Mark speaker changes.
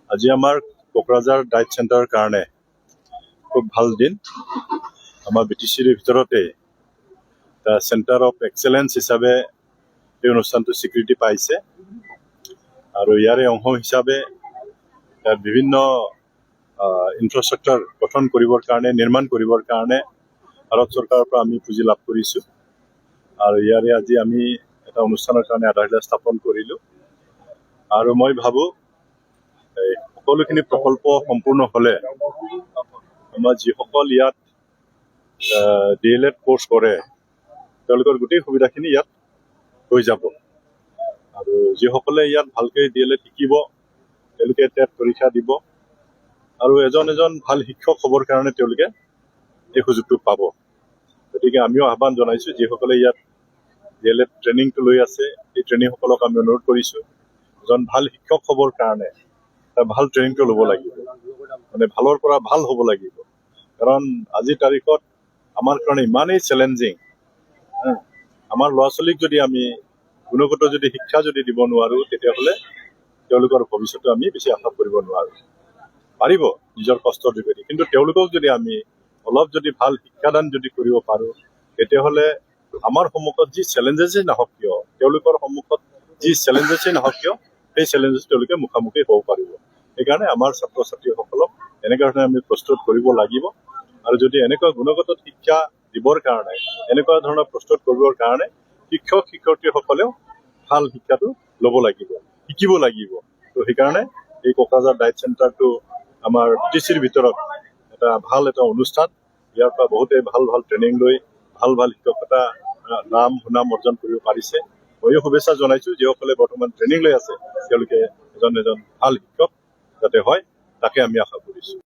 Speaker 1: আজি আমাৰ কোকৰাঝাৰ ডায়েট চেণ্টাৰৰ কাৰণে খুব ভাল দিন। আমাৰ BTCৰ ভিতৰতে চেণ্টাৰ অফ এক্সেলেঞ্চ হিচাপে এই অনুষ্ঠানটো স্বীকৃতি পাইছে আৰু ইয়াৰে অংশ হিচাপে বিভিন্ন ইনফ্ৰাষ্ট্ৰাকচাৰ গঠন কৰিবৰ কাৰণে, নিৰ্মাণ কৰিবৰ কাৰণে ভাৰত চৰকাৰৰ পৰা আমি পুঁজি লাভ কৰিছোঁ আৰু ইয়াৰে আজি আমি এটা অনুষ্ঠানৰ কাৰণে আধাৰশিলা স্থাপন কৰিলোঁ। আৰু মই ভাবোঁ সকলোখিনি প্ৰকল্প সম্পূৰ্ণ হ'লে আমাৰ যিসকল ইয়াত DLED কোৰ্চ কৰে তেওঁলোকৰ গোটেই সুবিধাখিনি ইয়াত হৈ যাব আৰু যিসকলে ইয়াত ভালকৈ DLED শিকিব তেওঁলোকে টেট পৰীক্ষা দিব আৰু এজন ভাল শিক্ষক হ'বৰ কাৰণে তেওঁলোকে এই সুযোগটো পাব। গতিকে আমিও আহ্বান জনাইছোঁ যিসকলে ইয়াত DLED ট্ৰেইনিংটো লৈ আছে, এই ট্ৰেইনিংসকলক আমি অনুৰোধ কৰিছোঁ এজন ভাল শিক্ষক হ'বৰ কাৰণে ভাল ট্ৰেইনিংটো ল'ব লাগিব, মানে ভালৰ পৰা ভাল হ'ব লাগিব। কাৰণ আজিৰ তাৰিখত আমাৰ কাৰণে ইমানেই চেলেঞ্জিং, আমাৰ ল'ৰা ছোৱালীক যদি আমি গুণগত যদি শিক্ষা যদি দিব নোৱাৰোঁ তেতিয়াহ'লে তেওঁলোকৰ ভৱিষ্যতে আমি বেছি আশা কৰিব নোৱাৰোঁ। পাৰিব নিজৰ কষ্টৰ যোগেদি, কিন্তু তেওঁলোকক যদি আমি অলপ যদি ভাল শিক্ষাদান যদি কৰিব পাৰোঁ তেতিয়াহ'লে আমাৰ সন্মুখত যি চেলেঞ্জেছেই নাহক কিয়, তেওঁলোকৰ সন্মুখত যি চেলেঞ্জেছেই নাহক কিয় সেই চেলেঞ্জেছ তেওঁলোকে মুখামুখি হ'ব পাৰিব। সেইকাৰণে আমাৰ ছাত্ৰ ছাত্ৰীসকলক এনেকুৱা ধৰণে আমি প্ৰস্তুত কৰিব লাগিব আৰু যদি এনেকুৱা গুণগত শিক্ষা দিবৰ কাৰণে, এনেকুৱা ধৰণৰ প্ৰস্তুত কৰিবৰ কাৰণে শিক্ষক শিক্ষয়িত্ৰীসকলেও ভাল শিক্ষাটো ল'ব লাগিব, শিকিব লাগিব। তো সেইকাৰণে এই কোকৰাঝাৰ ডায়েট চেণ্টাৰটো আমাৰ BTCৰ ভিতৰত ভাল এটা অনুষ্ঠান। ইয়াৰ পৰা বহুতে ভাল ট্ৰেইনিং লৈ ভাল শিক্ষকতা নাম সুনাম অৰ্জন কৰিব পাৰিছে। ময়ো শুভেচ্ছা জনাইছোঁ যিসকলে বৰ্তমান ট্ৰেইনিং লৈ আছে তেওঁলোকে এজন ভাল শিক্ষক যাতে হয় তাকে আমি আশা কৰিছোঁ।